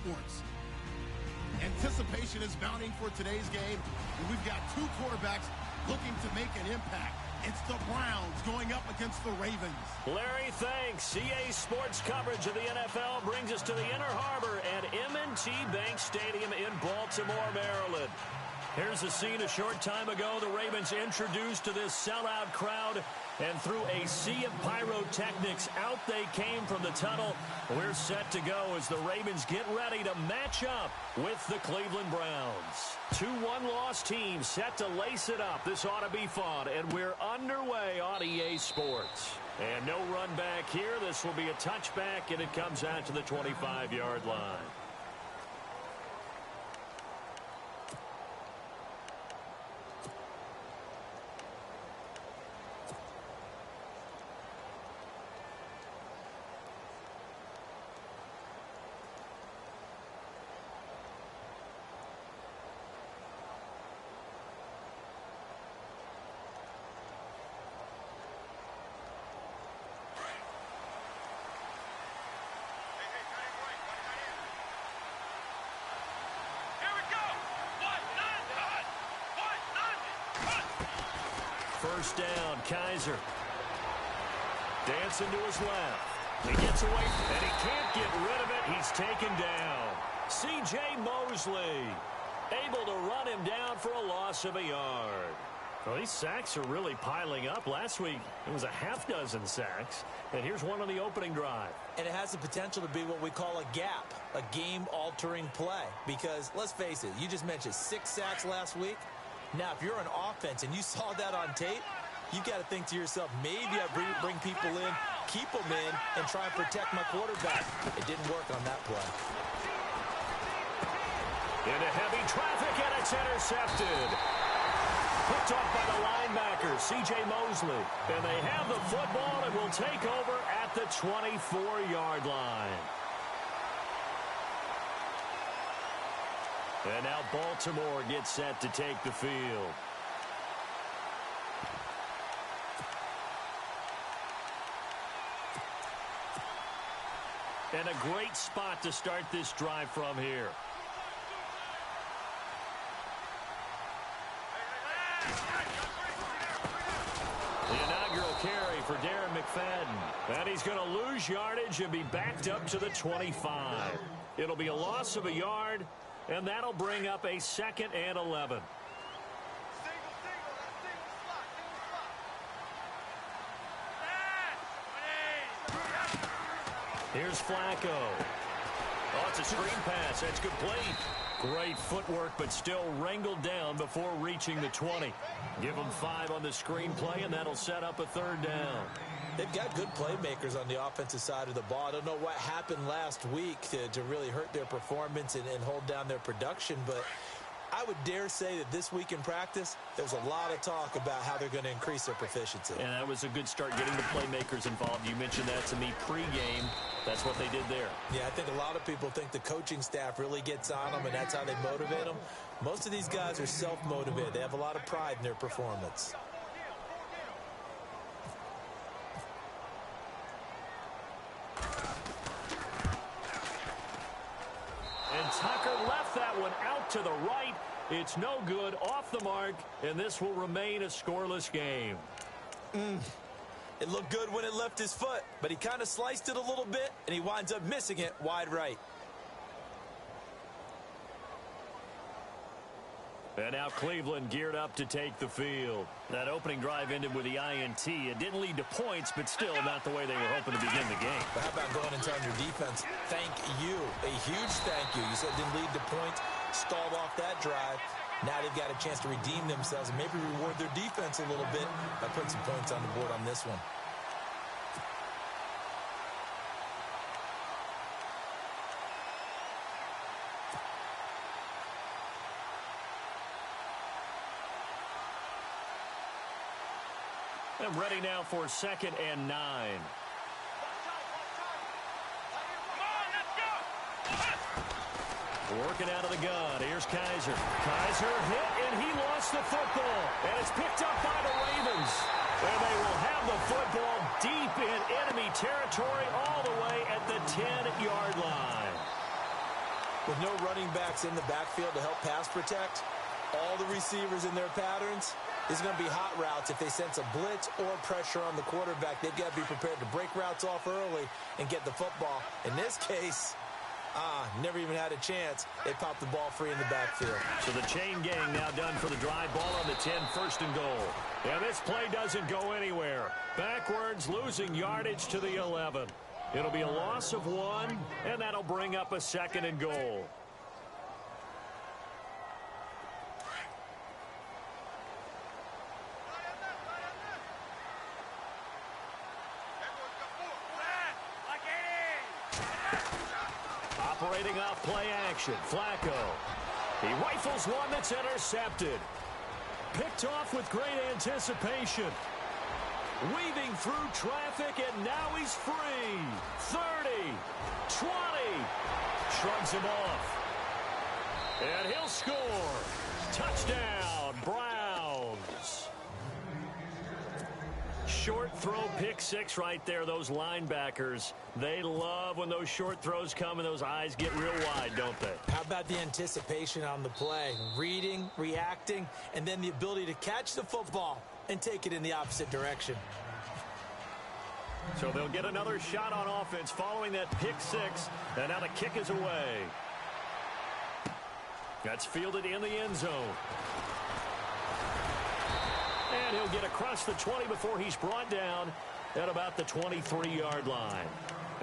Sports. Anticipation is mounting for today's game, and we've got two quarterbacks looking to make an impact. It's the Browns going up against the Ravens. Larry, thanks. EA Sports coverage of the NFL brings us to the Inner Harbor at M&T Bank Stadium in Baltimore, Maryland. Here's the scene a short time ago. The Ravens introduced to this sellout crowd, and through a sea of pyrotechnics, out they came from the tunnel. We're set to go as the Ravens get ready to match up with the Cleveland Browns. Two one-loss teams set to lace it up. This ought to be fun, and we're underway on EA Sports. And no run back here. This will be a touchback, and it comes out to the 25-yard line. First down, Kaiser. Dancing to his left. He gets away, and he can't get rid of it. He's taken down. C.J. Mosley able to run him down for a loss of a yard. Well, these sacks are really piling up. Last week, it was a half-dozen sacks. And here's one on the opening drive. And it has the potential to be what we call a gap, a game-altering play. Because, let's face it, you just mentioned 6 sacks last week. Now, if you're an offense and you saw that on tape, you got to think to yourself, maybe I bring people in, keep them in, and try and protect my quarterback. It didn't work on that play. Into heavy traffic, and it's intercepted. Picked off by the linebacker, C.J. Mosley. And they have the football and will take over at the 24-yard line. And now Baltimore gets set to take the field. And a great spot to start this drive from here. The inaugural carry for Darren McFadden. And he's going to lose yardage and be backed up to the 25. It'll be a loss of a yard. And that'll bring up a 2nd and 11. Here's Flacco. Oh, it's a screen pass. That's complete. Great footwork, but still wrangled down before reaching the 20. Give them 5 on the screen play, and that'll set up a 3rd down. They've got good playmakers on the offensive side of the ball. I don't know what happened last week to really hurt their performance and hold down their production, but I would dare say that this week in practice, there's a lot of talk about how they're going to increase their proficiency. And that was a good start getting the playmakers involved. You mentioned that to me pregame. That's what they did there. Yeah, I think a lot of people think the coaching staff really gets on them, and that's how they motivate them. Most of these guys are self-motivated. They have a lot of pride in their performance. And Tucker left that one out to the right. It's no good, off the mark, and this will remain a scoreless game. It looked good when it left his foot, but he kind of sliced it a little bit, and he winds up missing it wide right. And now Cleveland geared up to take the field. That opening drive ended with the INT. It didn't lead to points, but still not the way they were hoping to begin the game. But how about going and telling your defense, thank you, a huge thank you. You said it didn't lead to points, stalled off that drive. Now they've got a chance to redeem themselves and maybe reward their defense a little bit by putting some points on the board on this one. And ready now for 2nd and 9. Working out of the gun. Here's Kaiser. Kaiser hit, and he lost the football. And it's picked up by the Ravens. And they will have the football deep in enemy territory all the way at the 10-yard line. With no running backs in the backfield to help pass protect, all the receivers in their patterns, this is going to be hot routes. If they sense a blitz or pressure on the quarterback, they've got to be prepared to break routes off early and get the football. In this case, never even had a chance. They popped the ball free in the backfield. So the chain gang now done for the drive. Ball on the 10, first and goal. And this play doesn't go anywhere. Backwards, losing yardage to the 11. It'll be a loss of 1, and that'll bring up a second and goal. Operating off play action, Flacco. He rifles one that's intercepted. Picked off with great anticipation. Weaving through traffic, and now he's free. 30, 20. Shrugs him off. And he'll score. Touchdown, Browns. Short throw, pick six right there. Those linebackers, they love when those short throws come and those eyes get real wide, don't they? How about the anticipation on the play? Reading, reacting, and then the ability to catch the football and take it in the opposite direction. So they'll get another shot on offense following that pick six, and now the kick is away. That's fielded in the end zone. And he'll get across the 20 before he's brought down at about the 23-yard line.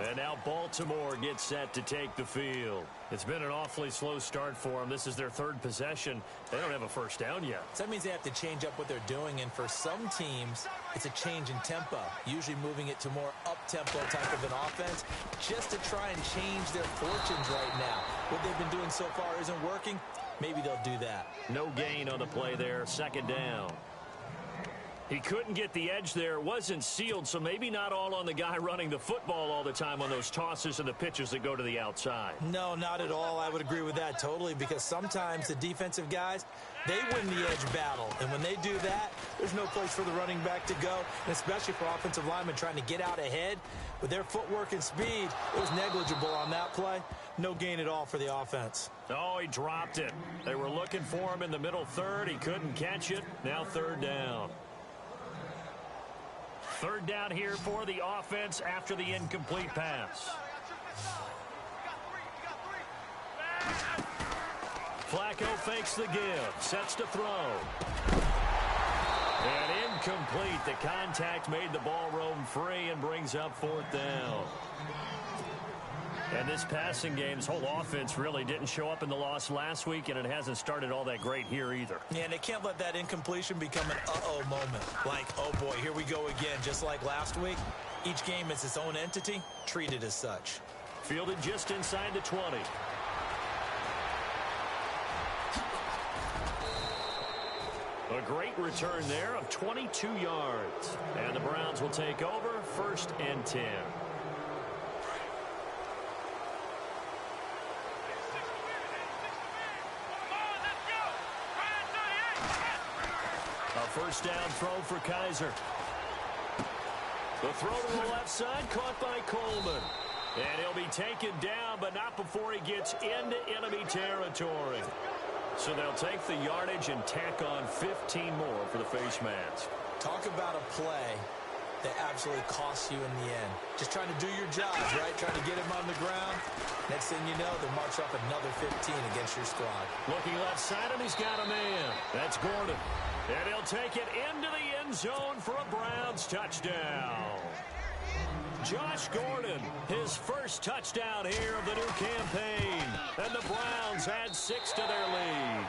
And now Baltimore gets set to take the field. It's been an awfully slow start for them. This is their third possession. They don't have a first down yet. So that means they have to change up what they're doing, and for some teams, it's a change in tempo, usually moving it to more up-tempo type of an offense, just to try and change their fortunes right now. What they've been doing so far isn't working. Maybe they'll do that. No gain on the play there, second down. He couldn't get the edge there. It wasn't sealed, so maybe not all on the guy running the football all the time on those tosses and the pitches that go to the outside. No, not at all. I would agree with that totally, because sometimes the defensive guys, they win the edge battle. And when they do that, there's no place for the running back to go, and especially for offensive linemen trying to get out ahead. With their footwork and speed, it was negligible on that play. No gain at all for the offense. Oh, he dropped it. They were looking for him in the middle third. He couldn't catch it. Now third down. Third down here for the offense after the incomplete pass. Flacco fakes the give, sets to throw. And incomplete. The contact made the ball roam free and brings up fourth down. And this passing game, this whole offense really didn't show up in the loss last week, and it hasn't started all that great here either. Yeah, and they can't let that incompletion become an uh-oh moment. Like, oh boy, here we go again, just like last week. Each game is its own entity, treated as such. Fielded just inside the 20. A great return there of 22 yards. And the Browns will take over, 1st and 10. First down throw for Kaiser. The throw to the left side, caught by Coleman. And he'll be taken down, but not before he gets into enemy territory. So they'll take the yardage and tack on 15 more for the face mask. Talk about a play that absolutely costs you in the end. Just trying to do your job, right? Trying to get him on the ground. Next thing you know, they'll march up another 15 against your squad. Looking left side, and he's got a man. That's Gordon. And he'll take it into the end zone for a Browns touchdown. Josh Gordon, his first touchdown here of the new campaign. And the Browns add 6 to their lead.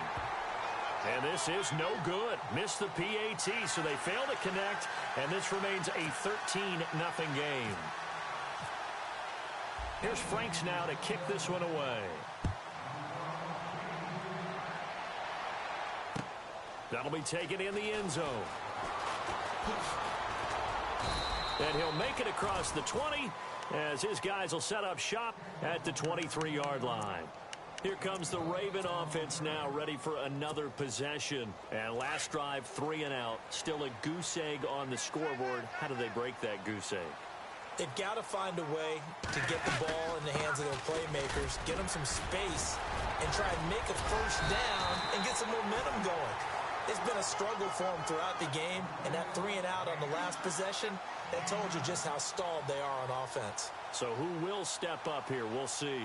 And this is no good. Missed the PAT, so they fail to connect, and this remains a 13-0 game. Here's Franks now to kick this one away. That'll be taken in the end zone. And he'll make it across the 20 as his guys will set up shop at the 23-yard line. Here comes the Raven offense now, ready for another possession. And last drive, 3 and out. Still a goose egg on the scoreboard. How do they break that goose egg? They've got to find a way to get the ball in the hands of their playmakers, get them some space, and try and make a first down and get some momentum going. It's been a struggle for them throughout the game, and that 3-and-out on the last possession, that told you just how stalled they are on offense. So who will step up here? We'll see.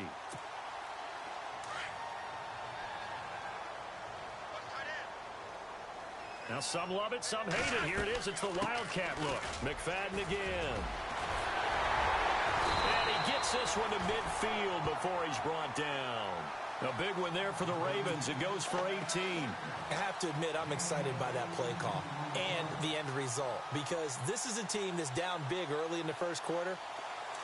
Now some love it, some hate it. Here it is. It's the Wildcat look. McFadden again. And he gets this one to midfield before he's brought down. A big one there for the Ravens. It goes for 18. I have to admit, I'm excited by that play call and the end result, because this is a team that's down big early in the first quarter,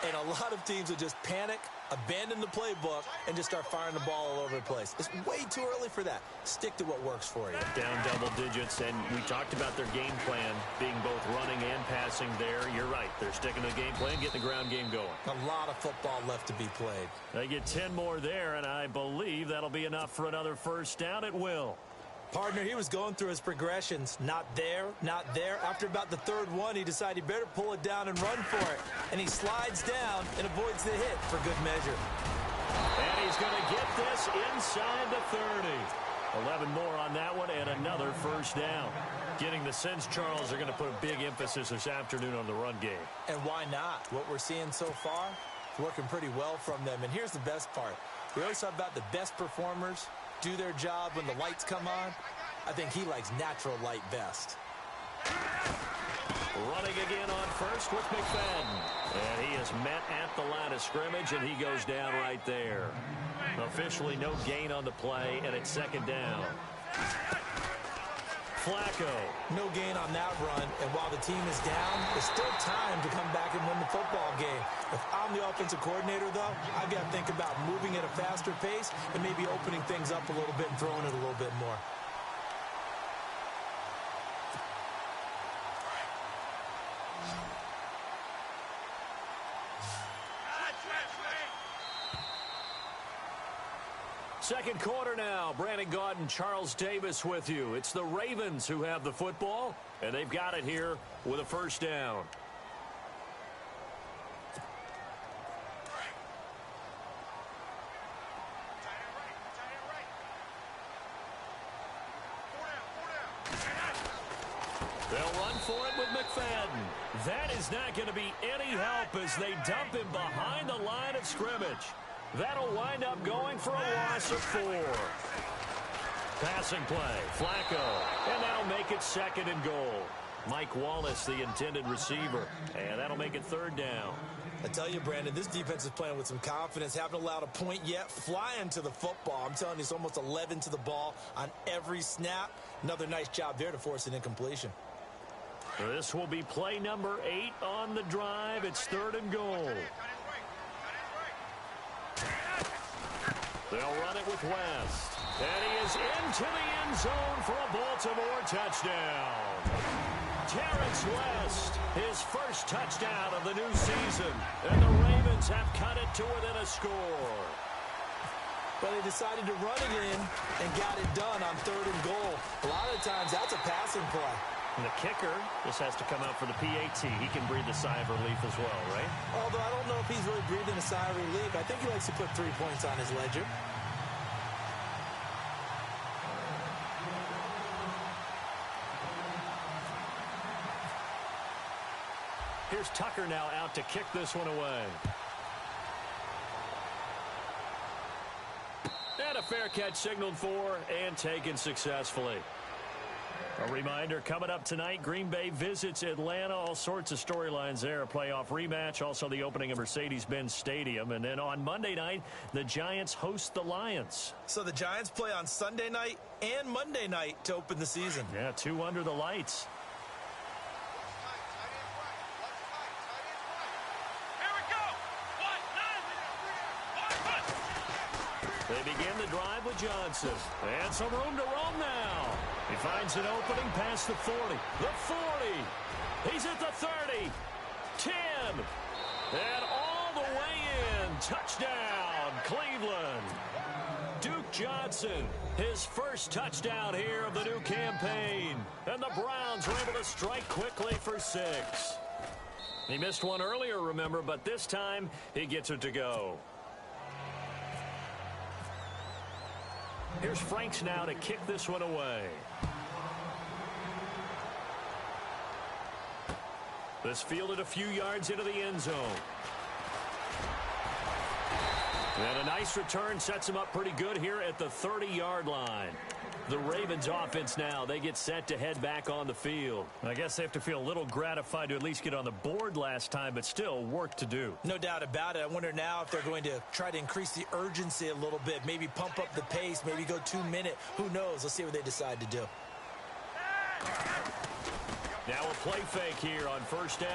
and a lot of teams will just panic, abandon the playbook, and just start firing the ball all over the place. It's way too early for that. Stick to what works for you. Down double digits, and we talked about their game plan being both running and passing there. You're right. They're sticking to the game plan, getting the ground game going. A lot of football left to be played. They get 10 more there, and I believe that'll be enough for another first down at will. Partner, he was going through his progressions. Not there, not there. After about the third one, he decided he better pull it down and run for it. And he slides down and avoids the hit for good measure. And he's going to get this inside the 30. 11 more on that one and another first down. Getting the sense, Charles, are going to put a big emphasis this afternoon on the run game. And why not? What we're seeing so far, working pretty well from them. And here's the best part. We always talk about the best performers do their job when the lights come on. I think he likes natural light best. Running again on first with McFadden. And he is met at the line of scrimmage, and he goes down right there. Officially no gain on the play, and it's second down. Flacco. No gain on that run, and while the team is down, there's still time to come back and win the football game. If I'm the offensive coordinator, though, I've got to think about moving at a faster pace and maybe opening things up a little bit and throwing it a little bit more. Second quarter now. Brandon Gaudin and Charles Davis with you. It's the Ravens who have the football, and they've got it here with a first down. They'll run for it with McFadden. That is not going to be any help as they dump him behind the line of scrimmage. That'll wind up going for a loss of 4. Passing play, Flacco, and that'll make it second and goal. Mike Wallace, the intended receiver, and that'll make it third down. I tell you, Brandon, this defense is playing with some confidence. Haven't allowed a point yet. Flying to the football. I'm telling you, it's almost 11 to the ball on every snap. Another nice job there to force an incompletion. This will be play number 8 on the drive. It's third and goal. They'll run it with West. And he is into the end zone for a Baltimore touchdown. Terrence West, his first touchdown of the new season. And the Ravens have cut it to within a score. But they decided to run it in and got it done on third and goal. A lot of times that's a passing play. And the kicker, this has to come out for the PAT. He can breathe a sigh of relief as well, right? Although I don't know if he's really breathing a sigh of relief. I think he likes to put 3 points on his ledger. Here's Tucker now out to kick this one away. And a fair catch signaled for and taken successfully. A reminder, coming up tonight, Green Bay visits Atlanta. All sorts of storylines there. A playoff rematch, also the opening of Mercedes-Benz Stadium. And then on Monday night, the Giants host the Lions. So the Giants play on Sunday night and Monday night to open the season. Yeah, 2 under the lights. They begin the drive with Johnson. And some room to roam now. He finds an opening past the 40. The 40. He's at the 30. 10. And all the way in. Touchdown, Cleveland. Duke Johnson, his first touchdown here of the new campaign. And the Browns were able to strike quickly for 6. He missed one earlier, remember, but this time he gets it to go. Here's Franks now to kick this one away. This fielded a few yards into the end zone. And a nice return sets him up pretty good here at the 30-yard line. The Ravens offense now, they get set to head back on the field. I guess they have to feel a little gratified to at least get on the board last time, but still work to do. No doubt about it. I wonder now if they're going to try to increase the urgency a little bit, maybe pump up the pace, maybe go 2 minute. Who knows? Let's see what they decide to do. Now a play fake here on first down.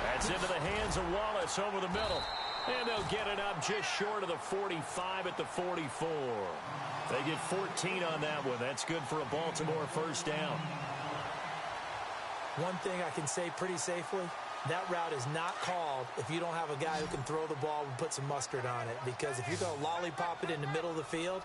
That's into the hands of Wallace over the middle. And they'll get it up just short of the 45 at the 44. They get 14 on that one. That's good for a Baltimore first down. One thing I can say pretty safely, that route is not called if you don't have a guy who can throw the ball and put some mustard on it. Because if you're going to lollipop it in the middle of the field,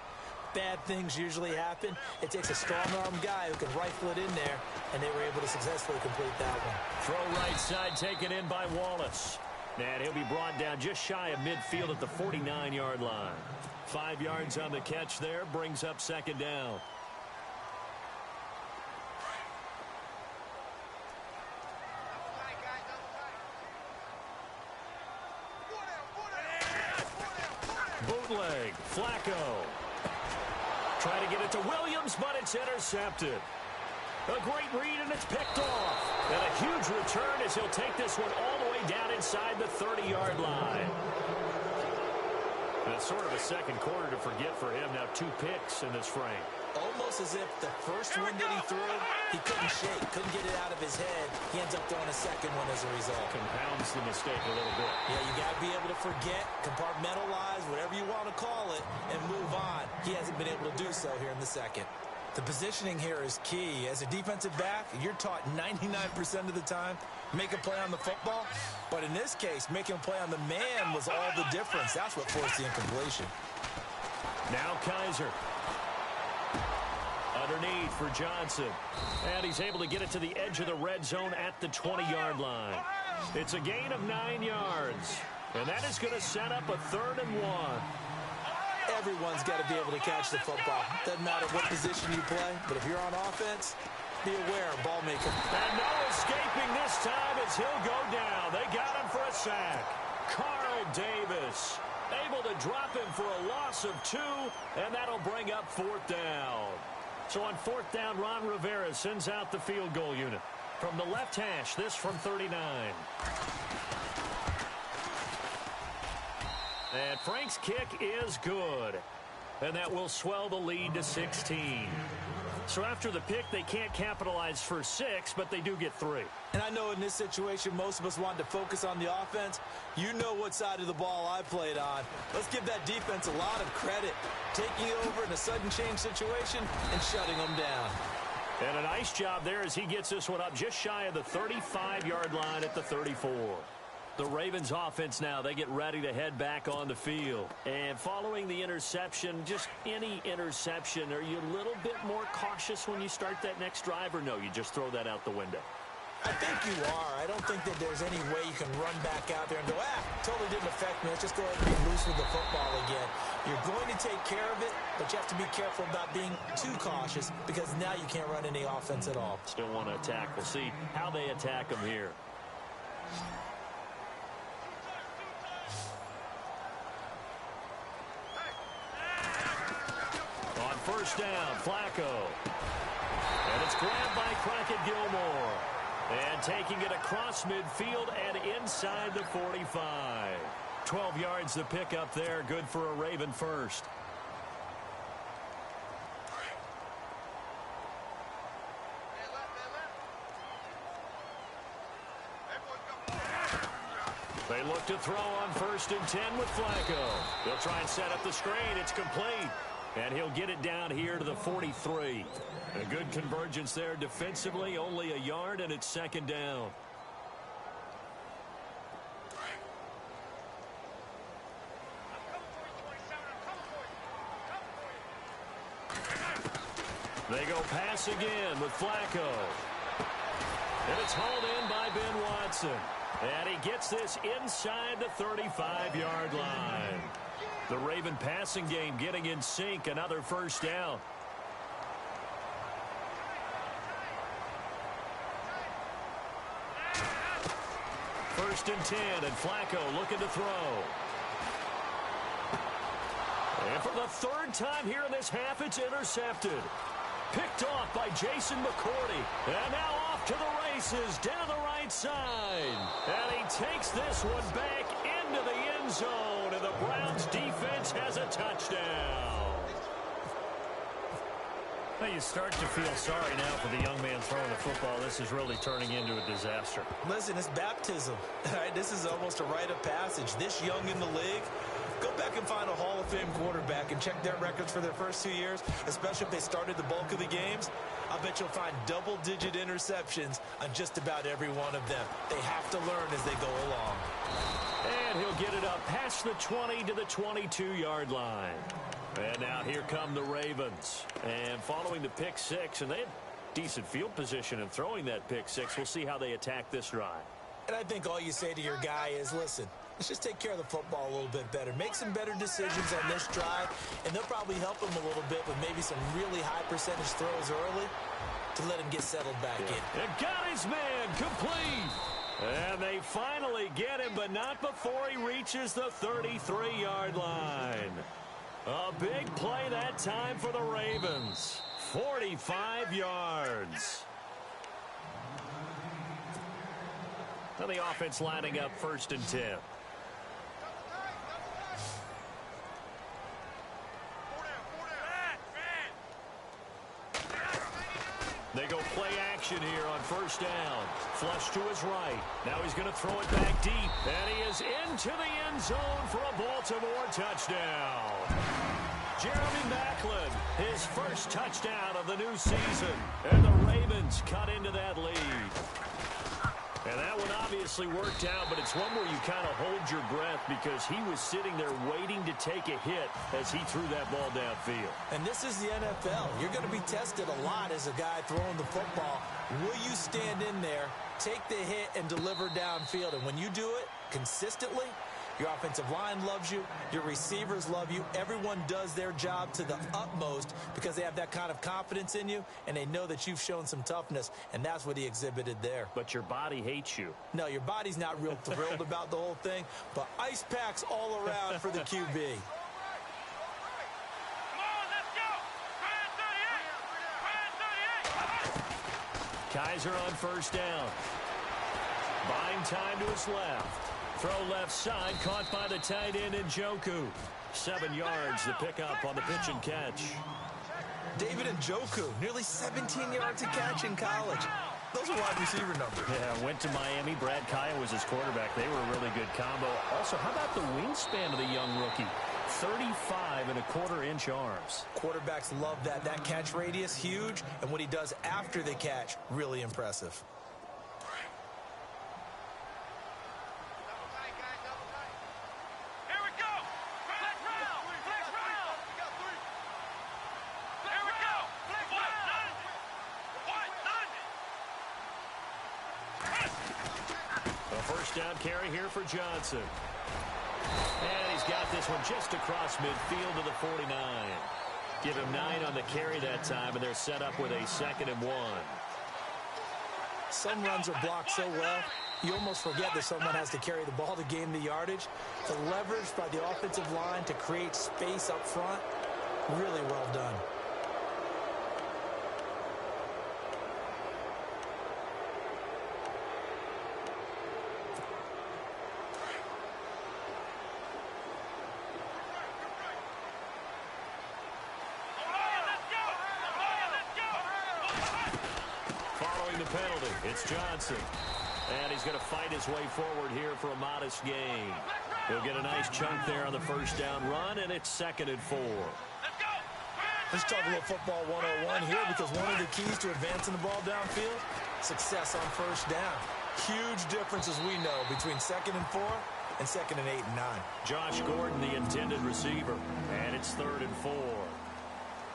bad things usually happen. It takes a strong-arm guy who can rifle it in there, and they were able to successfully complete that one. Throw right side taken in by Wallace. And he'll be brought down just shy of midfield at the 49-yard line. 5 yards on the catch there, brings up second down. Bootleg, Flacco. Trying to get it to Williams, but it's intercepted. A great read, and it's picked off. And a huge return as he'll take this one all the way down inside the 30-yard line. And it's sort of a second quarter to forget for him. Now 2 picks in this frame. Almost as if the first one that he threw, he couldn't shake, couldn't get it out of his head. He ends up throwing a second one as a result. Compounds the mistake a little bit. Yeah, you got to be able to forget, compartmentalize, whatever you want to call it, and move on. He hasn't been able to do so here in the second. The positioning here is key. As a defensive back, you're taught 99% of the time, make a play on the football. But in this case, making a play on the man was all the difference. That's what forced the incompletion. Now Kaiser. Underneath for Johnson. And he's able to get it to the edge of the red zone at the 20-yard line. It's a gain of 9 yards. And that is going to set up a 3rd and 1. Everyone's got to be able to catch the football. Doesn't matter what position you play, but if you're on offense, be aware, ball maker. And no escaping this time as he'll go down. They got him for a sack. Carl Davis able to drop him for a loss of 2, and that'll bring up 4th down. So on 4th down, Ron Rivera sends out the field goal unit. From the left hash, this from 39. And Frank's kick is good. And that will swell the lead to 16. So after the pick, they can't capitalize for 6, but they do get 3. And I know in this situation, most of us wanted to focus on the offense. You know what side of the ball I played on. Let's give that defense a lot of credit. Taking over in a sudden change situation and shutting them down. And a nice job there as he gets this one up just shy of the 35-yard line at the 34. The Ravens offense now, they get ready to head back on the field. And following the interception, just any interception, are you a little bit more cautious when you start that next drive, or no, you just throw that out the window? I think you are. I don't think that there's any way you can run back out there and go, totally didn't affect me. Let's just go ahead and be loose with the football again. You're going to take care of it, but you have to be careful about being too cautious because now you can't run any offense at all. Still want to attack. We'll see how they attack them here. On first down, Flacco. And it's grabbed by Crockett Gilmore. And taking it across midfield and inside the 45. 12 yards to pick up there. Good for a Raven first. They look to throw on 1st and 10 with Flacco. They'll try and set up the screen. It's complete. And he'll get it down here to the 43. A good convergence there defensively, only a yard, and it's 2nd down. They go pass again with Flacco. And it's hauled in by Ben Watson. And he gets this inside the 35-yard line. The Raven passing game getting in sync. Another first down. First and 10, and Flacco looking to throw. And for the third time here in this half, it's intercepted. Picked off by Jason McCourty. And now off to the races down the right side. And he takes this one back into the end zone. And the Browns defense has a touchdown. Well, you start to feel sorry now for the young man throwing the football. This is really turning into a disaster. Listen, it's baptism. All right, this is almost a rite of passage. This young in the league, go back and find a Hall of Fame quarterback and check their records for their first 2 years, especially if they started the bulk of the games. I bet you'll find double-digit interceptions on just about every one of them. They have to learn as they go along. And he'll get it up past the 20 to the 22-yard line. And now here come the Ravens. And following the pick six, and they had decent field position in throwing that pick six. We'll see how they attack this drive. And I think all you say to your guy is, listen, let's just take care of the football a little bit better. Make some better decisions on this drive, and they'll probably help him a little bit with maybe some really high percentage throws early to let him get settled back in. And got his man complete. And they finally get him, but not before he reaches the 33-yard line. A big play that time for the Ravens. 45 yards. Now the offense lining up first and 10. They go play action here on first down. Flush to his right. Now he's going to throw it back deep. And he is into the end zone for a Baltimore touchdown. Jeremy Maclin, his first touchdown of the new season. And the Ravens cut into that lead. And that one obviously worked out, but it's one where you kind of hold your breath because he was sitting there waiting to take a hit as he threw that ball downfield. And this is the NFL. You're going to be tested a lot as a guy throwing the football. Will you stand in there, take the hit, and deliver downfield? And when you do it consistently, your offensive line loves you. Your receivers love you. Everyone does their job to the utmost because they have that kind of confidence in you, and they know that you've shown some toughness, and that's what he exhibited there. But your body hates you. No, your body's not real thrilled about the whole thing, but ice packs all around for the QB. Kaiser on first down. Buying time to his left. Throw left side, caught by the tight end Njoku. 7 yards, the pickup on the pitch and catch. David Njoku, nearly 17 yards a catch in college. Those are wide receiver numbers. Yeah, went to Miami. Brad Kaya was his quarterback. They were a really good combo. Also, how about the wingspan of the young rookie? 35.25-inch arms. Quarterbacks love that. That catch radius, huge. And what he does after the catch, really impressive. Down carry here for Johnson. And he's got this one just across midfield to the 49. Give him 9 on the carry that time, and they're set up with a 2nd and 1. Some runs are blocked so well, you almost forget that someone has to carry the ball to gain the yardage. The leverage by the offensive line to create space up front, really well done. Penalty. It's Johnson. And he's going to fight his way forward here for a modest gain. He'll get a nice chunk there on the first down run, and it's 2nd and 4. Let's talk a little football 101 here, because one of the keys to advancing the ball downfield, success on first down. Huge difference, as we know, between 2nd and 4 and 2nd and 8 and 9. Josh Gordon, the intended receiver, and it's 3rd and 4.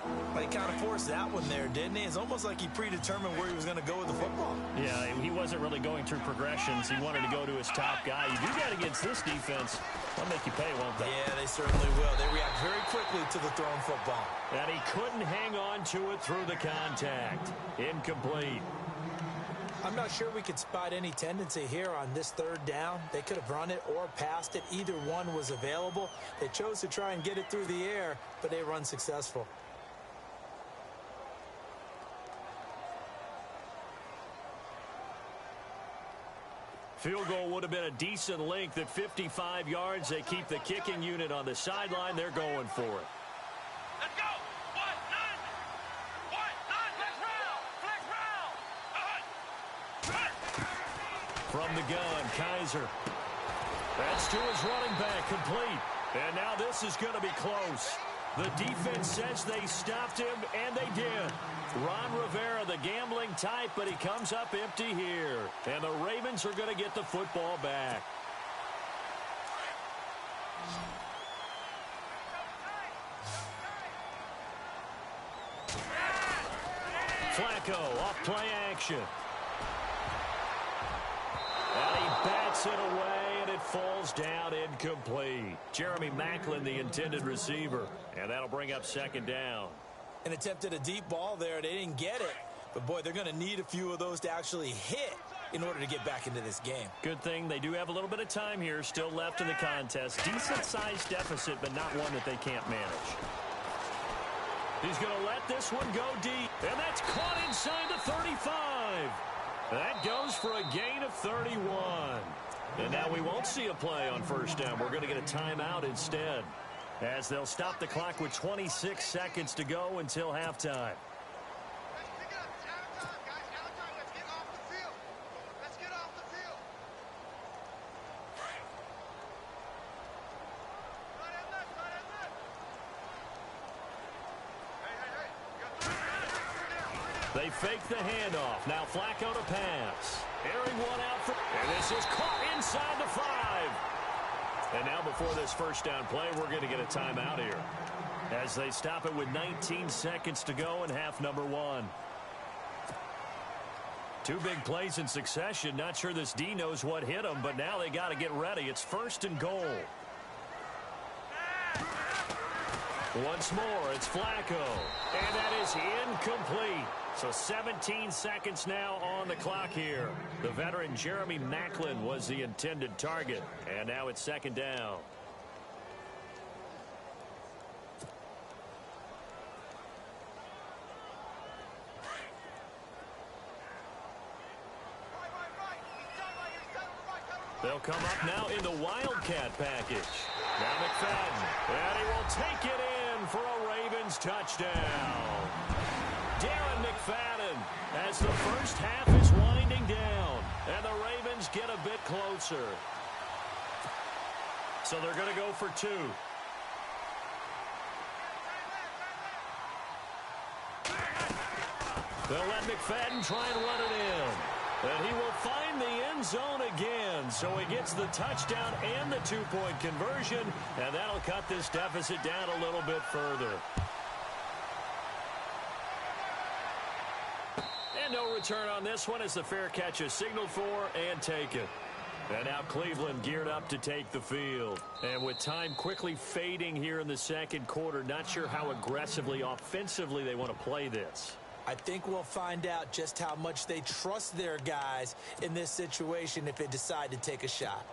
Well, he kind of forced that one there, didn't he? It's almost like he predetermined where he was going to go with the football. Yeah, he wasn't really going through progressions. He wanted to go to his top guy. You do that against this defense. They'll make you pay, won't they? Yeah, they certainly will. They react very quickly to the thrown football. And he couldn't hang on to it through the contact. Incomplete. I'm not sure we could spot any tendency here on this third down. They could have run it or passed it. Either one was available. They chose to try and get it through the air, but they were unsuccessful. Field goal would have been a decent length at 55 yards. They keep the kicking unit on the sideline. They're going for it. Let's go! What? None! What? None! Flex round! Flex round! From the gun, Kaiser. That's to his running back, complete. And now this is going to be close. The defense says they stopped him, and they did. Ron Rivera, the gambling type, but he comes up empty here. And the Ravens are going to get the football back. Flacco off play action. And he bats it away, and it falls down incomplete. Jeremy Maclin, the intended receiver. And that'll bring up second down. And attempted a deep ball there. They didn't get it. But, boy, they're going to need a few of those to actually hit in order to get back into this game. Good thing they do have a little bit of time here still left in the contest. Decent-sized deficit, but not one that they can't manage. He's going to let this one go deep. And that's caught inside the 35. That goes for a gain of 31. And now we won't see a play on first down. We're going to get a timeout instead, as they'll stop the clock with 26 seconds to go until halftime. They fake the handoff. Now Flacco to pass. Airing one out for... And this is caught inside the 5. And now before this first down play, we're going to get a timeout here, as they stop it with 19 seconds to go in half number 1. Two big plays in succession. Not sure this D knows what hit him, but now they got to get ready. It's first and goal. Once more, it's Flacco. And that is incomplete. So 17 seconds now on the clock here. The veteran Jeremy Maclin was the intended target. And now it's second down. They'll come up now in the Wildcat package. Now McFadden. And he will take it in for a Ravens touchdown. Darren McFadden, as the first half is winding down, and the Ravens get a bit closer. So they're going to go for 2. They'll let McFadden try and run it in. And he will find the end zone again. So he gets the touchdown and the 2-point conversion, and that'll cut this deficit down a little bit further. And no return on this one, as the fair catch is signaled for and taken. And now Cleveland geared up to take the field. And with time quickly fading here in the second quarter, not sure how aggressively, offensively they want to play this. I think we'll find out just how much they trust their guys in this situation if they decide to take a shot.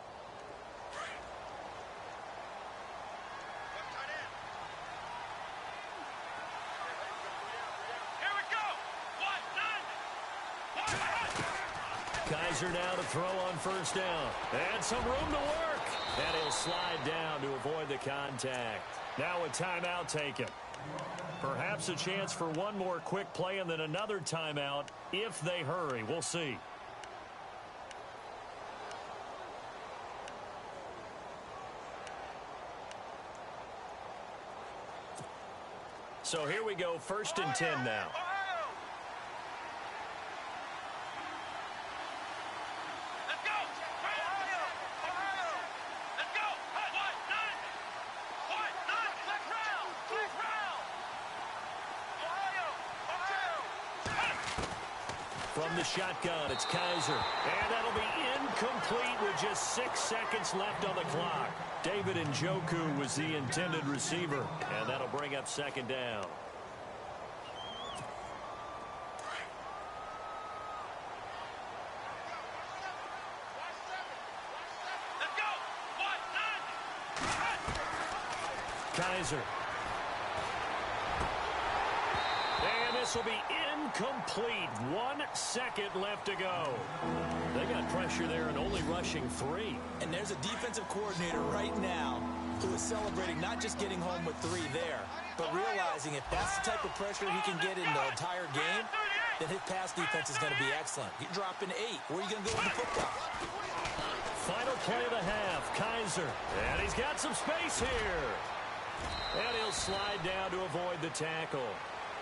Kaiser now to throw on first down. And some room to work. And he'll slide down to avoid the contact. Now a timeout taken. Perhaps a chance for one more quick play and then another timeout if they hurry. We'll see. So here we go, 1st and 10 now. from the shotgun. It's Kaiser. And that'll be incomplete with just 6 seconds left on the clock. David Njoku was the intended receiver. And that'll bring up second down. Let's go. 1, 9. Kaiser. And this will be incomplete. 1 second left to go. They got pressure there and only rushing 3. And there's a defensive coordinator right now who is celebrating not just getting home with 3 there, but realizing if that's the type of pressure he can get in the entire game, then his pass defense is going to be excellent. You're dropping 8. Where are you going to go with the football? Final play of the half. Kaiser. And he's got some space here. And he'll slide down to avoid the tackle.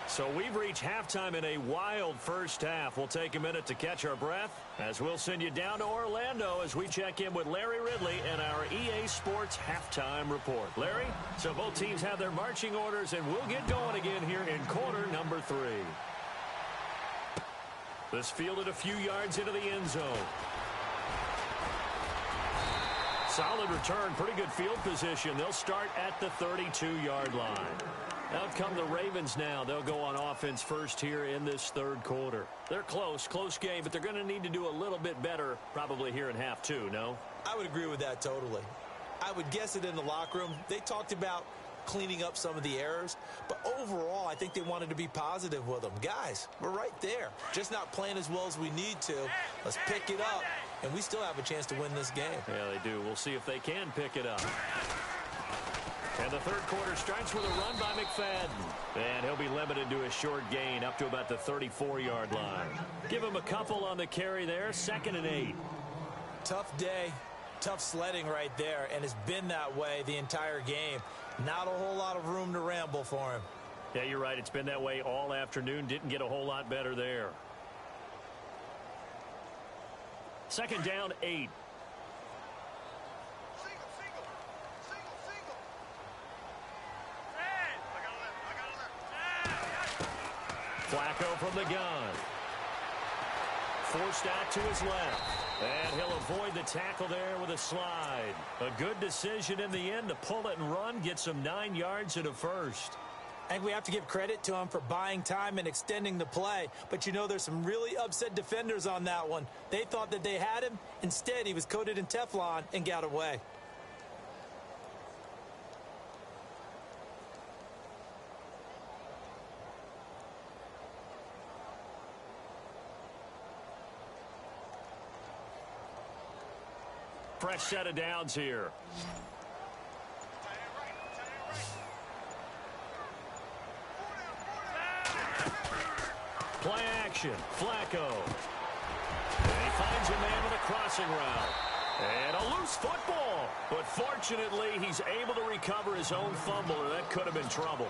So we've reached halftime in a wild first half. We'll take a minute to catch our breath as we'll send you down to Orlando as we check in with Larry Ridley and our EA Sports halftime report. Larry, so both teams have their marching orders, and we'll get going again here in quarter number 3. This fielded a few yards into the end zone. Solid return, pretty good field position. They'll start at the 32-yard line. Out come the Ravens now. They'll go on offense first here in this third quarter. They're close game, but they're going to need to do a little bit better probably here in half 2, no? I would agree with that totally. I would guess it in the locker room. They talked about cleaning up some of the errors, but overall, I think they wanted to be positive with them. Guys, we're right there. Just not playing as well as we need to. Let's pick it up, and we still have a chance to win this game. Yeah, they do. We'll see if they can pick it up. And the third quarter starts with a run by McFadden. And he'll be limited to a short gain up to about the 34-yard line. Give him a couple on the carry there. 2nd and 8. Tough day, tough sledding right there, and it's been that way the entire game. Not a whole lot of room to ramble for him. Yeah, you're right. It's been that way all afternoon. Didn't get a whole lot better there. 2nd down, 8. Flacco from the gun. Forced out to his left. And he'll avoid the tackle there with a slide. A good decision in the end to pull it and run. Get some 9 yards and a first. I think we have to give credit to him for buying time and extending the play. But, you know, there's some really upset defenders on that one. They thought that they had him. Instead, he was coated in Teflon and got away. Fresh set of downs here. Play action. Flacco. And he finds a man with a crossing route. And a loose football. But fortunately, he's able to recover his own fumble, or that could have been trouble.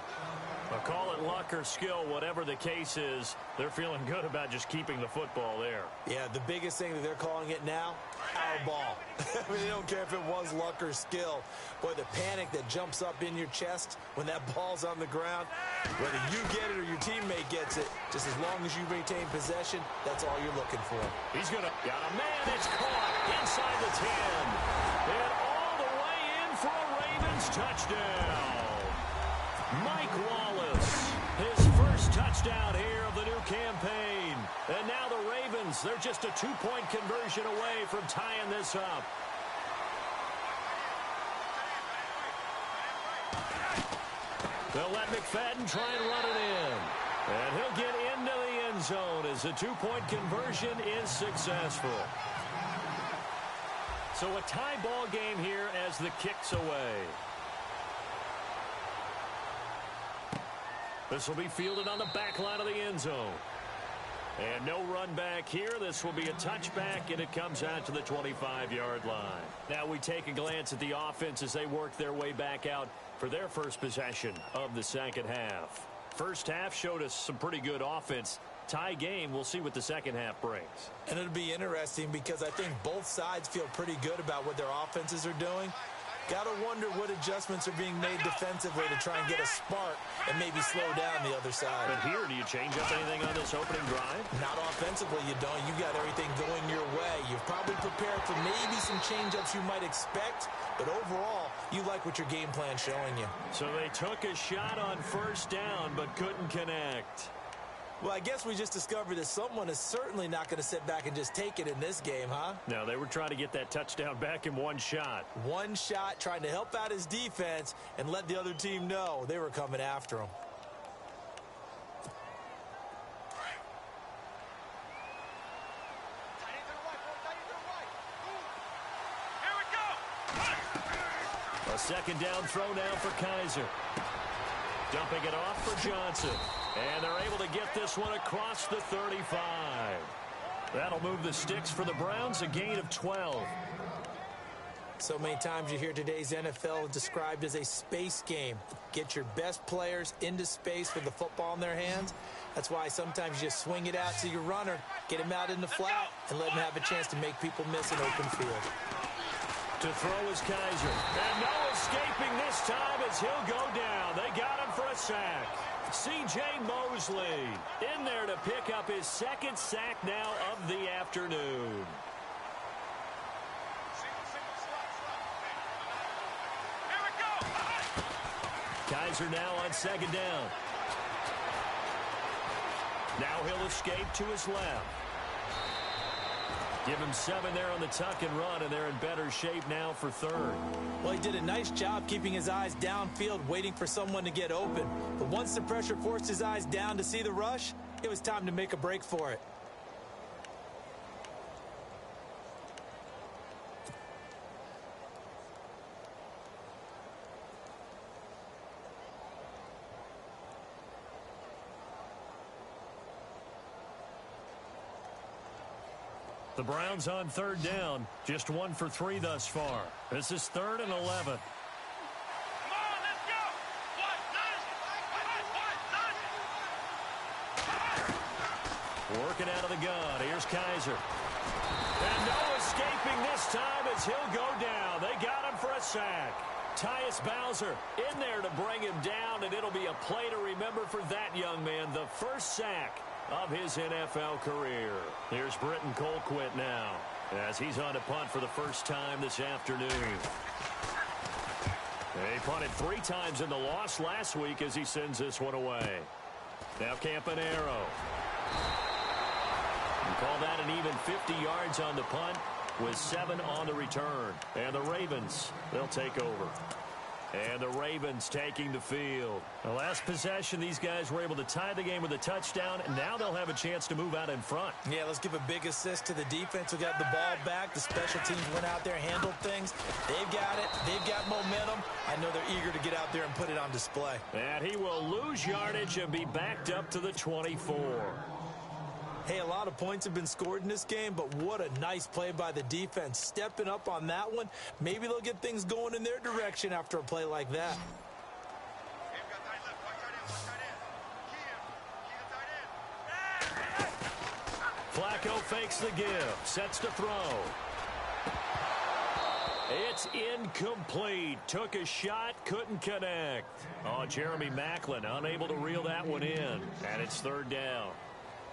I'll call it luck or skill, whatever the case is. They're feeling good about just keeping the football there. Yeah, the biggest thing that they're calling it now, our ball. I mean, they don't care if it was luck or skill. Boy, the panic that jumps up in your chest when that ball's on the ground, whether you get it or your teammate gets it, just as long as you retain possession, that's all you're looking for. He's going to got a man. It's caught inside the 10. And all the way in for a Ravens touchdown. Mike Wallace, his first touchdown here of the new campaign. And now the Ravens, they're just a 2-point conversion away from tying this up. They'll let McFadden try and run it in. And he'll get into the end zone as the 2-point conversion is successful. So a tie ball game here as the kick's away. This will be fielded on the back line of the end zone. And no run back here. This will be a touchback, and it comes out to the 25-yard line. Now we take a glance at the offense as they work their way back out for their first possession of the second half. First half showed us some pretty good offense. Tie game, we'll see what the second half brings. And it'll be interesting because I think both sides feel pretty good about what their offenses are doing. Got to wonder what adjustments are being made defensively to try and get a spark and maybe slow down the other side. But here, do you change up anything on this opening drive? Not offensively, you don't. You got everything going your way. You've probably prepared for maybe some change-ups you might expect, but overall, you like what your game plan's showing you. So they took a shot on first down, but couldn't connect. Well, I guess we just discovered that someone is certainly not going to sit back and just take it in this game, huh? No, they were trying to get that touchdown back in one shot. One shot, trying to help out his defense and let the other team know they were coming after him. Here we go. A second down throw now for Kaiser. Dumping it off for Johnson. And they're able to get this one across the 35. That'll move the sticks for the Browns, a gain of 12. So many times you hear today's NFL described as a space game. Get your best players into space with the football in their hands. That's why sometimes you just swing it out to your runner, get him out in the flat, and let him have a chance to make people miss an open field. To throw is Kaiser. And no escaping this time as he'll go down. They got him for a sack. C.J. Mosley in there to pick up his second sack now of the afternoon. Here we go. Kaiser now on second down. Now he'll escape to his left. Give him 7 there on the tuck and run, and they're in better shape now for third. Well, he did a nice job keeping his eyes downfield, waiting for someone to get open. But once the pressure forced his eyes down to see the rush, it was time to make a break for it. The Browns on third down, just 1 for 3 thus far. This is 3rd and 11. Come on, let's go. What? Working out of the gun. Here's Kaiser. And no escaping this time as he'll go down. They got him for a sack. Tyus Bowser in there to bring him down, and it'll be a play to remember for that young man. The first sack of his NFL career. Here's Britton Colquitt now as he's on to punt for the first time this afternoon. They punted 3 times in the loss last week as he sends this one away. Now Campanaro. You call that an even 50 yards on the punt with 7 on the return. And the Ravens, they'll take over. And the Ravens taking the field. The last possession, these guys were able to tie the game with a touchdown, and now they'll have a chance to move out in front. Yeah, let's give a big assist to the defense who got the ball back. The special teams went out there, handled things. They've got it. They've got momentum. I know they're eager to get out there and put it on display. And he will lose yardage and be backed up to the 24. Hey, a lot of points have been scored in this game, but what a nice play by the defense. Stepping up on that one. Maybe they'll get things going in their direction after a play like that. Flacco fakes the give, sets to throw. It's incomplete. Took a shot, couldn't connect. Oh, Jeremy Maclin unable to reel that one in. And it's 3rd down.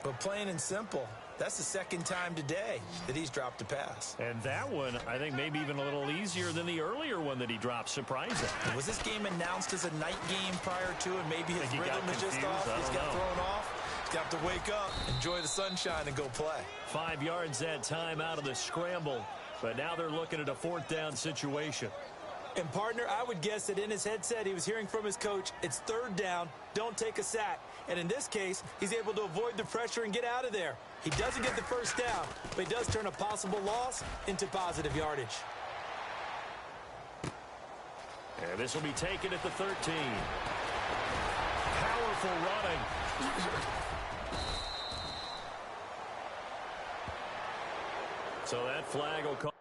But plain and simple, that's the second time today that he's dropped a pass. And that one, I think, maybe even a little easier than the earlier one that he dropped. Surprising. Was this game announced as a night game prior to it? Maybe his rhythm is just off. He's got thrown off. He's got to wake up, enjoy the sunshine, and go play. 5 yards that time out of the scramble. But now they're looking at a 4th down situation. And, partner, I would guess that in his headset he was hearing from his coach, it's 3rd down, don't take a sack. And in this case, he's able to avoid the pressure and get out of there. He doesn't get the first down, but he does turn a possible loss into positive yardage. And this will be taken at the 13. Powerful running. So that flag will call.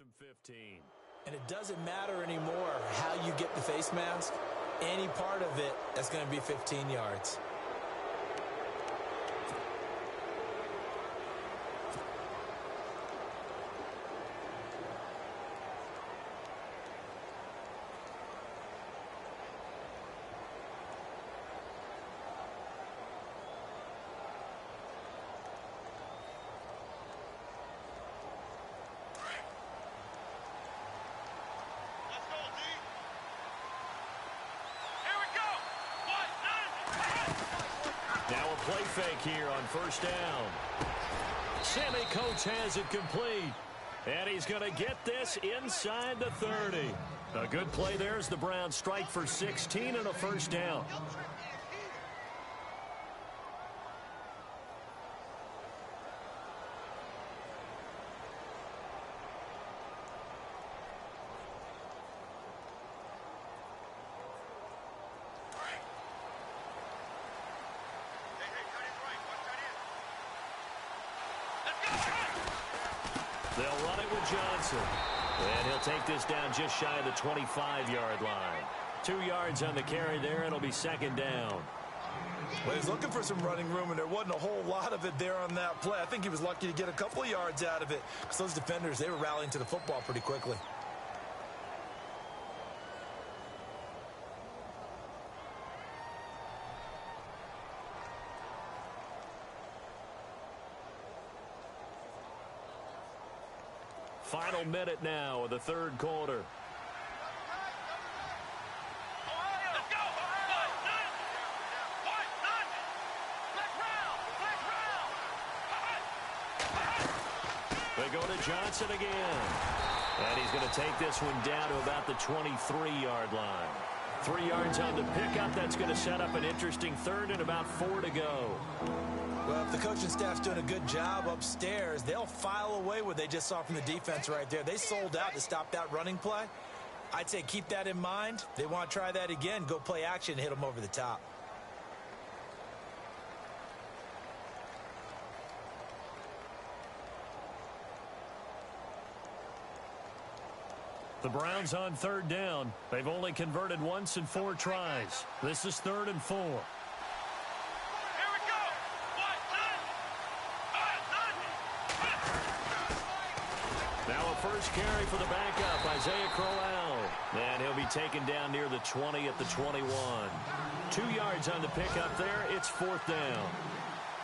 1st and 15. And it doesn't matter anymore how you get the face mask. Any part of it is going to be 15 yards. Let's go, D. Here we go. 1-9. Now a play fake here on 1st down. Sammy Coates has it complete. And he's going to get this inside the 30. A good play there as the Browns strike for 16 and a 1st down. They'll run it with Johnson. And he'll take this down just shy of the 25-yard line. 2 yards on the carry there. It'll be 2nd down. Well, he's looking for some running room, and there wasn't a whole lot of it there on that play. I think he was lucky to get a couple of yards out of it, because those defenders, they were rallying to the football pretty quickly. Final minute now of the 3rd quarter. Let's go. 1-9. 1-9. They go to Johnson again. And he's going to take this one down to about the 23-yard line. 3 yards on the pickup. That's going to set up an interesting 3rd and about 4 to go. Well, if the coaching staff's doing a good job upstairs, they'll file away what they just saw from the defense right there. They sold out to stop that running play. I'd say keep that in mind. They want to try that again, go play action, hit them over the top. The Browns on 3rd down. They've only converted once in 4 tries. This is 3rd and 4. Here we go. 1-9. Now a first carry for the backup, Isaiah Crowell. And he'll be taken down near the 20 at the 21. 2 yards on the pickup there. It's 4th down.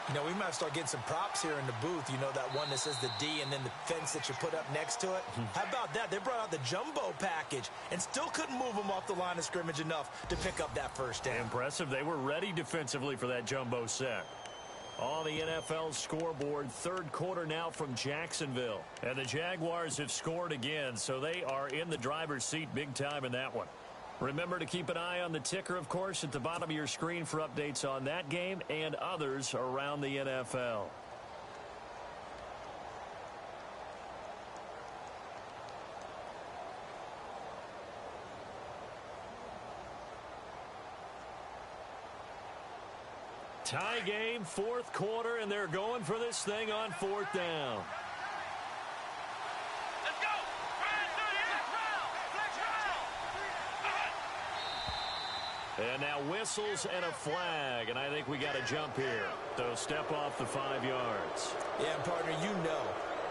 You know, we might start getting some props here in the booth. You know, that one that says the D and then the fence that you put up next to it. How about that? They brought out the jumbo package and still couldn't move them off the line of scrimmage enough to pick up that 1st down. Impressive. They were ready defensively for that jumbo set. On the NFL scoreboard, 3rd quarter now from Jacksonville. And the Jaguars have scored again, so they are in the driver's seat big time in that one. Remember to keep an eye on the ticker, of course, at the bottom of your screen for updates on that game and others around the NFL. Tie game, 4th quarter, and they're going for this thing on 4th down. Let's go. And now whistles and a flag, and I think we got a jump here. So step off the 5 yards. Yeah, partner, you know,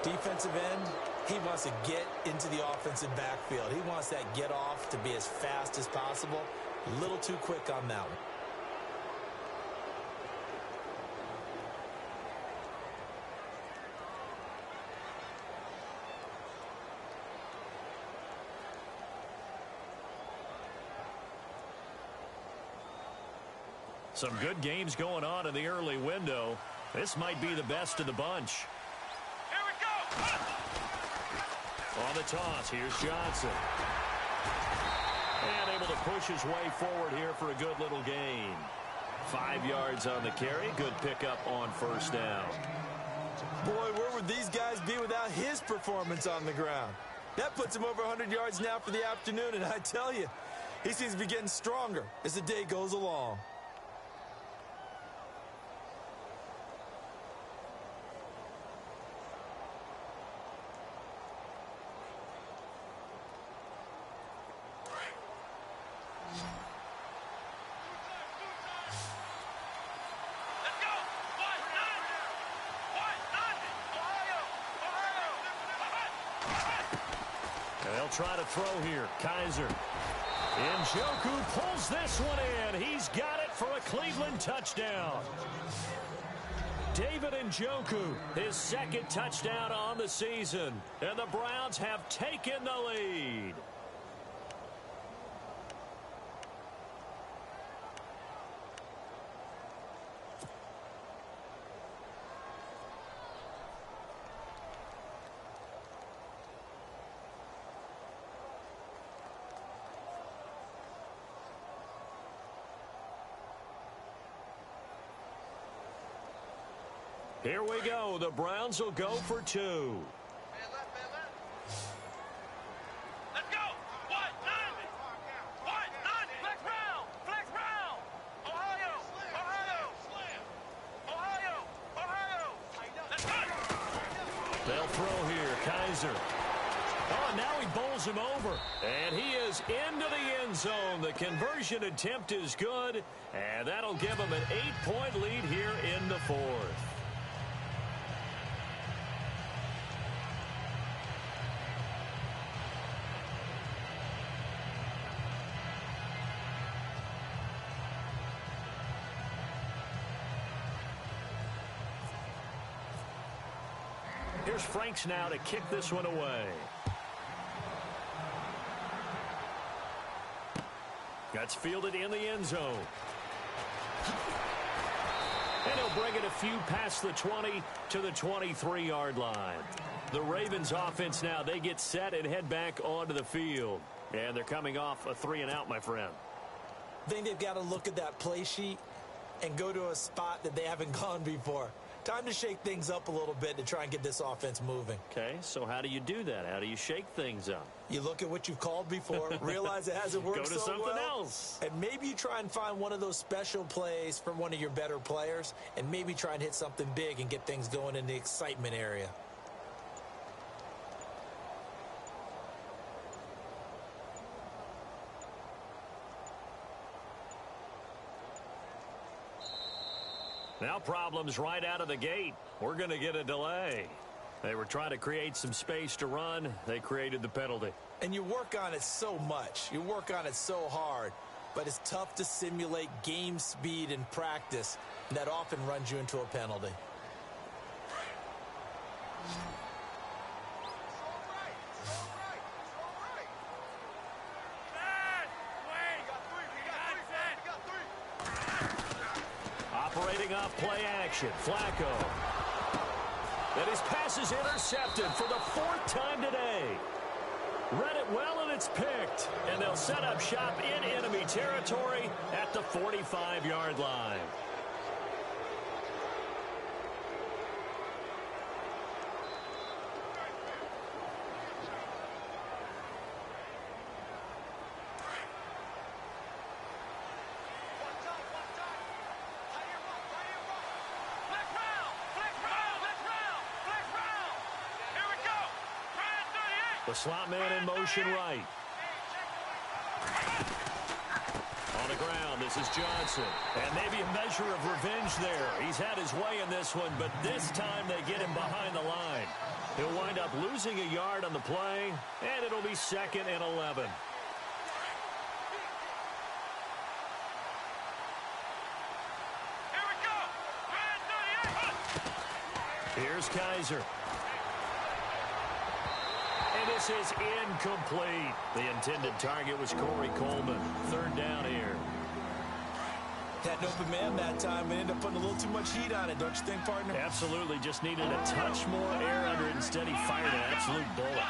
defensive end, he wants to get into the offensive backfield. He wants that get off to be as fast as possible. A little too quick on that one. Some good games going on in the early window. This might be the best of the bunch. Here we go. On the toss, here's Johnson. And able to push his way forward here for a good little gain. 5 yards on the carry. Good pickup on 1st down. Boy, where would these guys be without his performance on the ground? That puts him over 100 yards now for the afternoon, and I tell you, he seems to be getting stronger as the day goes along. try to throw here. Kaiser. Njoku pulls this one in. He's got it for a Cleveland touchdown. David Njoku, his second touchdown on the season. And the Browns have taken the lead. Here we go. The Browns will go for two. Man left, man left. Let's go. What? Nine. What? Nine. Flex Brown. Flex Brown. Ohio. Ohio. Ohio. Ohio. Let's go. They'll throw here. Kaiser. Oh, now he bowls him over. And he is into the end zone. The conversion attempt is good. And that'll give him an 8-point lead here in the fourth. Here's Franks now to kick this one away. That's fielded in the end zone. And he'll bring it a few past the 20 to the 23-yard line. The Ravens offense now, they get set and head back onto the field. And they're coming off a 3-and-out, my friend. I think they've got to look at that play sheet and go to a spot that they haven't gone before. Time to shake things up a little bit to try and get this offense moving. Okay, so how do you do that? How do you shake things up? You look at what you've called before, realize it hasn't worked Go to so something well, else. and maybe you try and find one of those special plays from one of your better players, and maybe try and hit something big and get things going in the excitement area. Now problems right out of the gate. We're going to get a delay. They were trying to create some space to run. They created the penalty. And you work on it so much. You work on it so hard. But it's tough to simulate game speed in practice. And that often runs you into a penalty. Operating off play action. Flacco. And his pass is intercepted for the fourth time today. Read it well, and it's picked. And they'll set up shop in enemy territory at the 45-yard line. The slot man in motion right. On the ground, this is Johnson. And maybe a measure of revenge there. He's had his way in this one, but this time they get him behind the line. He'll wind up losing a yard on the play, and it'll be 2nd and 11. Here we go. Here's Kaiser. And this is incomplete. The intended target was Corey Coleman. 3rd down here. Had an open man that time and ended up putting a little too much heat on it, don't you think, partner? Absolutely. Just needed a touch more air under it. Instead, he fired an absolute bullet.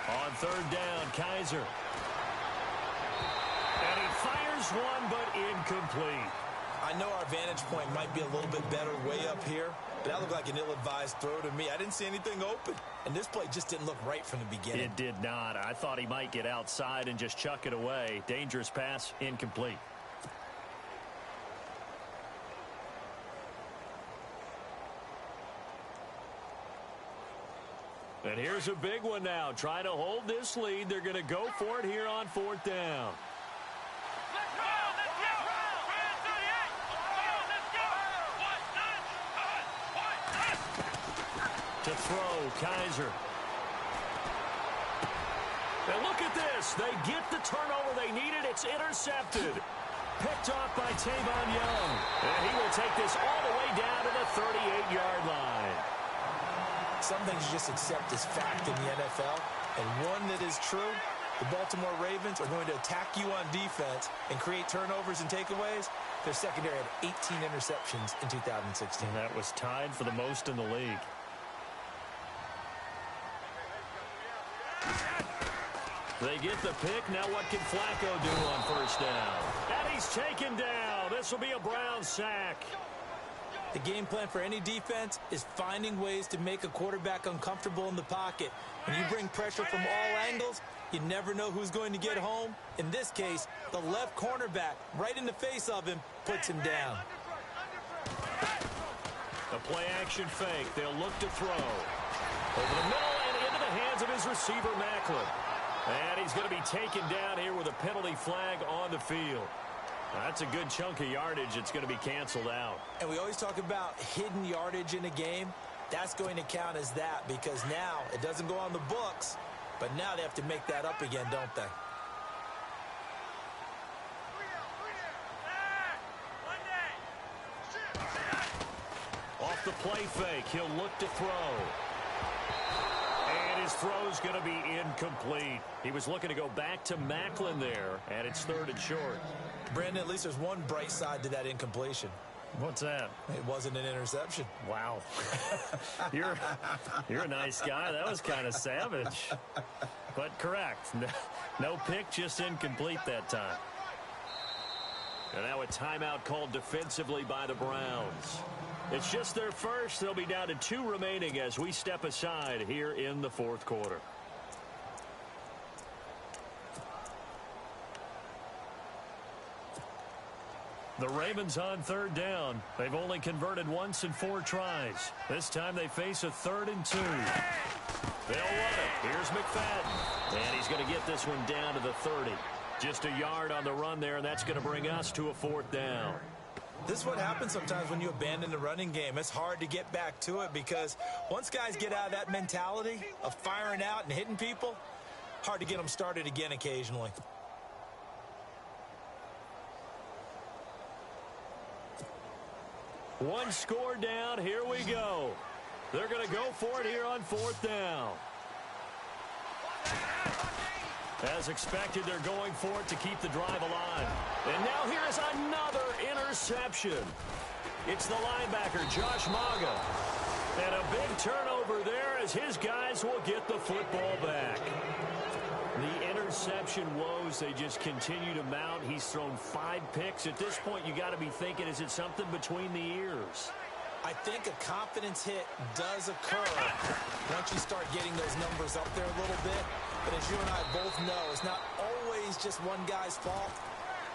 On 3rd down, Kaiser. And he fires one, but incomplete. I know our vantage point might be a little bit better way up here, but that looked like an ill-advised throw to me. I didn't see anything open, and this play just didn't look right from the beginning. It did not. I thought he might get outside and just chuck it away. Dangerous pass, incomplete. And here's a big one now. Trying to hold this lead. They're going to go for it here on 4th down. To throw, Kaiser. And look at this. They get the turnover they needed. It's intercepted. Picked off by Tavon Young. And he will take this all the way down to the 38-yard line. Some things you just accept as fact in the NFL. And one that is true, the Baltimore Ravens are going to attack you on defense and create turnovers and takeaways. Their secondary had 18 interceptions in 2016. And that was tied for the most in the league. They get the pick. Now what can Flacco do on first down? And he's taken down. This will be a Brown sack. The game plan for any defense is finding ways to make a quarterback uncomfortable in the pocket. When you bring pressure from all angles, you never know who's going to get home. In this case, the left cornerback, right in the face of him, puts him down. A play-action fake. They'll look to throw. Over the middle and into the hands of his receiver, Macklin. And he's going to be taken down here with a penalty flag on the field. That's a good chunk of yardage. It's going to be canceled out. And we always talk about hidden yardage in a game. That's going to count as that because now it doesn't go on the books, but now they have to make that up again, don't they? Off the play fake, he'll look to throw. And his throw's going to be incomplete. He was looking to go back to Macklin there, and it's 3rd and short. Brandon, at least there's one bright side to that incompletion. What's that? It wasn't an interception. Wow. You're a nice guy. That was kind of savage. But correct. No pick, just incomplete that time. And now a timeout called defensively by the Browns. It's just their first. They'll be down to 2 remaining as we step aside here in the 4th quarter. The Ravens on 3rd down. They've only converted once in 4 tries. This time they face a 3rd and 2. They'll run it. Here's McFadden. And he's going to get this one down to the 30. Just a yard on the run there, and that's going to bring us to a 4th down. This is what happens sometimes when you abandon the running game. It's hard to get back to it because once guys get out of that mentality of firing out and hitting people, hard to get them started again occasionally. One score down. Here we go. They're going to go for it here on 4th down. As expected, they're going for it to keep the drive alive. And now here is another interception. It's the linebacker, Josh Maga. And a big turnover there as his guys will get the football back. The interception woes, they just continue to mount. He's thrown 5 picks. At this point, you got to be thinking, is it something between the ears? I think a confidence hit does occur once you start getting those numbers up there a little bit. But as you and I both know, it's not always just one guy's fault.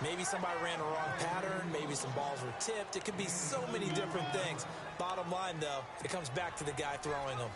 Maybe somebody ran a wrong pattern. Maybe some balls were tipped. It could be so many different things. Bottom line, though, it comes back to the guy throwing them.